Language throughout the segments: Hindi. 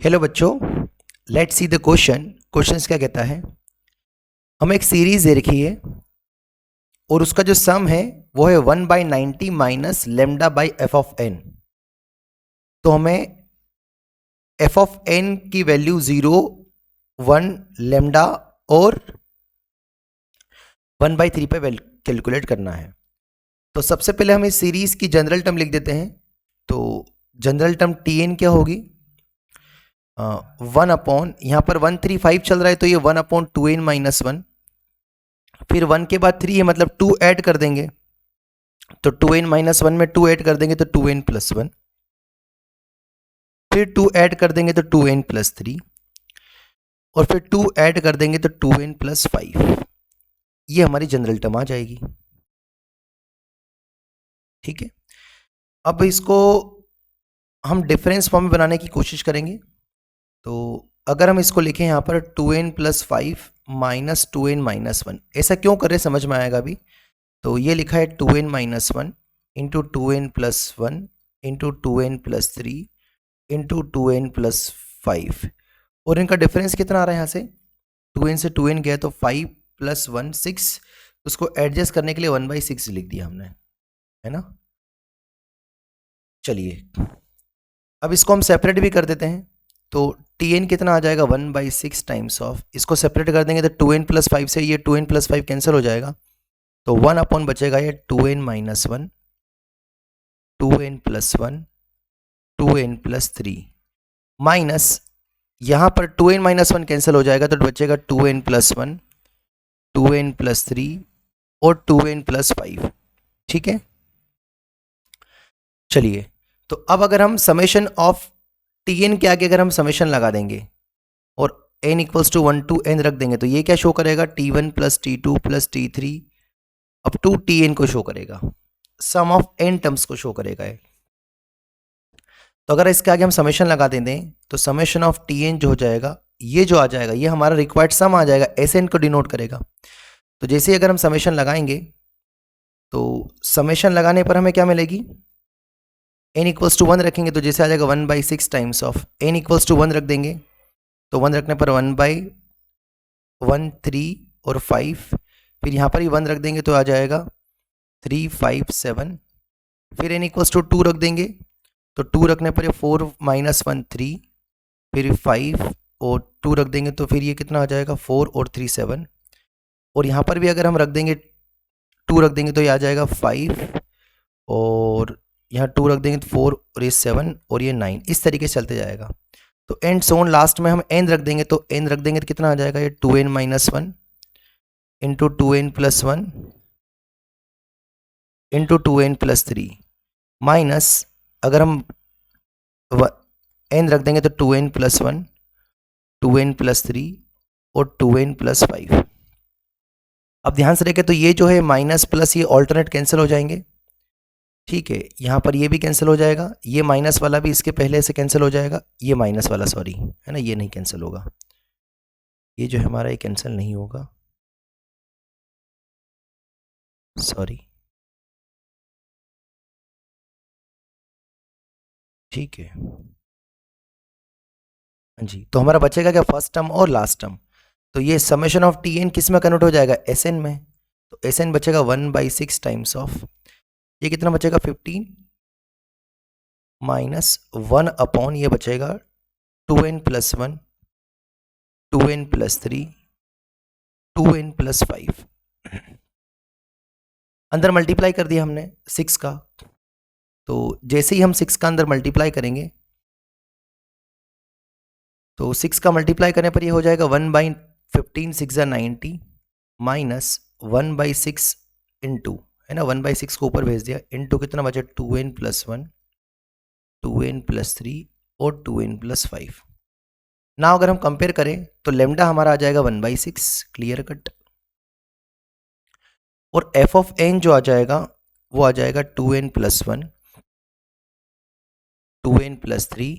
हेलो बच्चों, लेट्स सी द क्वेश्चंस क्या कहता है। हमें एक सीरीज दे रखी है और उसका जो सम है वो है 1/90 minus lambda by F of N. तो हमें एफ ऑफ एन की वैल्यू 0, 1, लेमडा और 1/3 पे कैलकुलेट करना है। तो सबसे पहले हम इस सीरीज की जनरल टर्म लिख देते हैं। तो जनरल टर्म टी एन क्या होगी? 1 अपॉन, यहाँ पर 135 चल रहा है तो ये 1/2n-1। फिर 1 के बाद 3 है मतलब 2 ऐड कर देंगे, तो 2n-1 में 2 ऐड कर देंगे तो 2n+1। फिर 2 ऐड कर देंगे तो 2n+3 और फिर 2 ऐड कर देंगे तो 2n+5। ये हमारी जनरल टर्म आ जाएगी। ठीक है, अब इसको हम डिफरेंस फॉर्म में बनाने की कोशिश करेंगे। तो अगर हम इसको लिखें यहाँ पर 2n+5 माइनस 2n-1, ऐसा क्यों कर रहे समझ में आएगा अभी। तो ये लिखा है 2n-1 into 2n+1 into 2n+3 into 2n+5 और इनका डिफरेंस कितना आ रहा है यहाँ से 2n से 2n गया तो 5 + 1 6। उसको एडजस्ट करने के लिए 1/6 लिख दिया हमने, है ना। चलिए अब इसको हम सेपरेट भी कर देते हैं। तो tn कितना आ जाएगा 1/6 टाइम्स ऑफ, इसको सेपरेट कर देंगे तो 2n+5 से ये 2n+5 कैंसिल हो जाएगा तो 1 अपॉन बचेगा ये 2n-1 2n+1 2n+3 माइनस यहाँ पर 2n-1 कैंसिल हो जाएगा तो बचेगा 2n+1 2n+3 और 2n+5। ठीक है, चलिए तो अब अगर हम समेशन ऑफ tn के आगे अगर हम समेशन लगा देंगे और n = 1 to n रख देंगे तो ये क्या शो करेगा t1 + t2 + t3 up to tn को शो करेगा, सम ऑफ n टर्म्स को शो करेगा। तो अगर इसके आगे हम समेशन लगा दें तो समेशन ऑफ tn जो हो जाएगा, ये जो आ जाएगा ये हमारा रिक्वायर्ड सम आ जाएगा, Sn को डिनोट करेगा। तो जैसे ही अगर हम समेशन लगाएंगे तो समेशन लगाने पर हमें क्या मिलेगी, n = 1 रखेंगे तो जैसे आ जाएगा 1/6 टाइम्स ऑफ n = 1 रख देंगे तो 1 रखने पर 1/1 3 और 5, फिर यहाँ पर ही 1 रख देंगे तो आ जाएगा 3 5 7। फिर n = 2 रख देंगे तो 2 रखने पर 4 - 1 3, फिर 5 और 2 रख देंगे तो फिर ये कितना आ जाएगा 4 और 3 7। और यहाँ पर भी अगर हम रख देंगे 2 रख देंगे तो ये आ जाएगा 5 और यहाँ 2 रख देंगे तो 4 और ये 7 और ये 9, इस तरीके से चलते जाएगा। तो एंड सोन लास्ट में हम n रख देंगे तो n रख देंगे तो कितना आ जाएगा ये 2n-1 into 2n+1 into 2n+3 minus अगर हम n रख देंगे तो 2n+1 2n+3 और 2n+5। अब ध्यान से देखें तो ये जो है माइनस प्लस ये ऑल्टरनेट कैंसिल हो जाएंगे। ठीक है, यहाँ पर ये भी कैंसिल हो जाएगा, ये माइनस वाला भी इसके पहले से कैंसिल हो जाएगा, ये माइनस वाला सॉरी है ना, ये नहीं कैंसिल होगा, ये जो है हमारा ये कैंसिल नहीं होगा, सॉरी। ठीक है जी, तो हमारा बचेगा क्या फर्स्ट टर्म और लास्ट टर्म। तो ये समेशन ऑफ tn किस में कन्वर्ट हो जाएगा Sn में, तो Sn बचेगा 1/6 टाइम्स ऑफ ये कितना बचेगा 15 माइनस 1 अपॉन ये बचेगा 2n+1 2n+3 2n+5। अंदर मल्टीप्लाई कर दिया हमने 6 का, तो जैसे ही हम 6 का अंदर मल्टीप्लाई करेंगे तो 6 का मल्टीप्लाई करने पर ये हो जाएगा 1/15 6 90 माइनस 1/6 इंटू, है ना, 1/6 को ऊपर भेज दिया इंटू कितना बचा 2n+1 2n+3 और 2n+5। ना अगर हम कंपेयर करें तो लेमडा हमारा आ जाएगा 1/6 क्लियर कट, और एफ ऑफ एन जो आ जाएगा वो आ जाएगा 2n+1 2n+3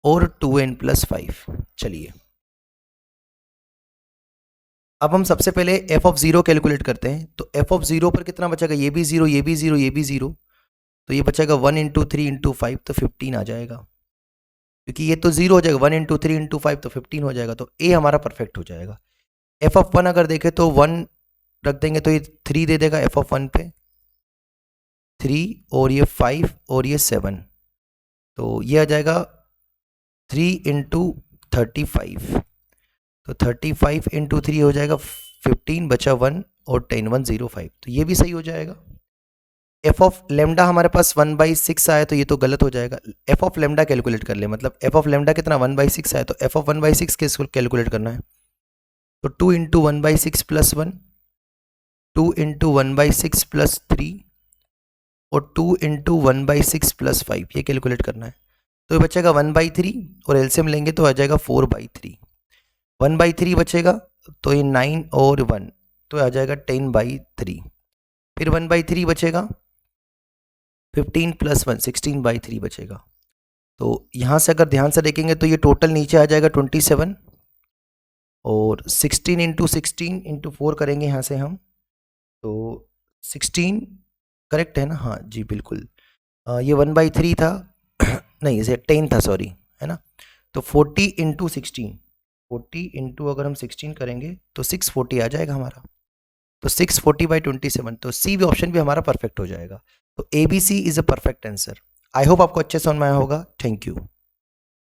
और 2n+5। चलिए अब हम सबसे पहले एफ ऑफ 0 कैलकुलेट करते हैं। तो एफ ऑफ 0 पर कितना बचेगा, ये भी 0 ये भी 0 ये भी 0, तो ये बचेगा 1 × 3 × 5 तो 15 आ जाएगा। क्योंकि ये तो 0 हो जाएगा, 1 इंटू 3 इंटू 5 तो 15 हो जाएगा, तो ए हमारा परफेक्ट हो जाएगा। एफ ऑफ 1 अगर देखें तो 1 रख देंगे तो ये 3 दे देगा एफ ऑफ 1 पे, 3 और ये 5 और ये 7, तो ये आ जाएगा 3 इंटू 35, तो 35 इंटू 3 हो जाएगा 15, बचा 1 और 10, 105, तो ये भी सही हो जाएगा। एफ ऑफ लेमडा हमारे पास 1/6 आया, तो ये तो गलत हो जाएगा। एफ ऑफ लेमडा कैलकुलेट कर ले, मतलब एफ ऑफ लेमडा कितना 1/6 आया, तो एफ ऑफ 1/6 किसको कैलकुलेट करना है, तो 2 इंटू 1/6 प्लस 1, 2 इंटू 1/6 प्लस 3 और 2 इंटू 1/6 प्लस 5, ये कैलकुलेट करना है। तो ये बचेगा 1/3 और एलसीएम लेंगे तो आ जाएगा 4/3, 1/3 बचेगा तो ये 9 और 1 तो आ जाएगा 10/3, फिर 1/3 बचेगा, 15 प्लस 1 16/3 बचेगा। तो यहाँ से अगर ध्यान से देखेंगे तो ये टोटल नीचे आ जाएगा 27 और 16 इंटू 16 इंटू 4 करेंगे यहाँ से हम, तो 16 करेक्ट है ना, हाँ जी बिल्कुल। ये 1/3 था नहीं इसे 10 था सॉरी, है ना, तो 40 इंटू 16, 40 इंटू अगर हम 16 करेंगे तो 640 आ जाएगा हमारा, तो 640/27, तो सी भी ऑप्शन भी हमारा परफेक्ट हो जाएगा। तो ABC is a perfect answer. I hope आपको अच्छे समझ में आया होगा। Thank you.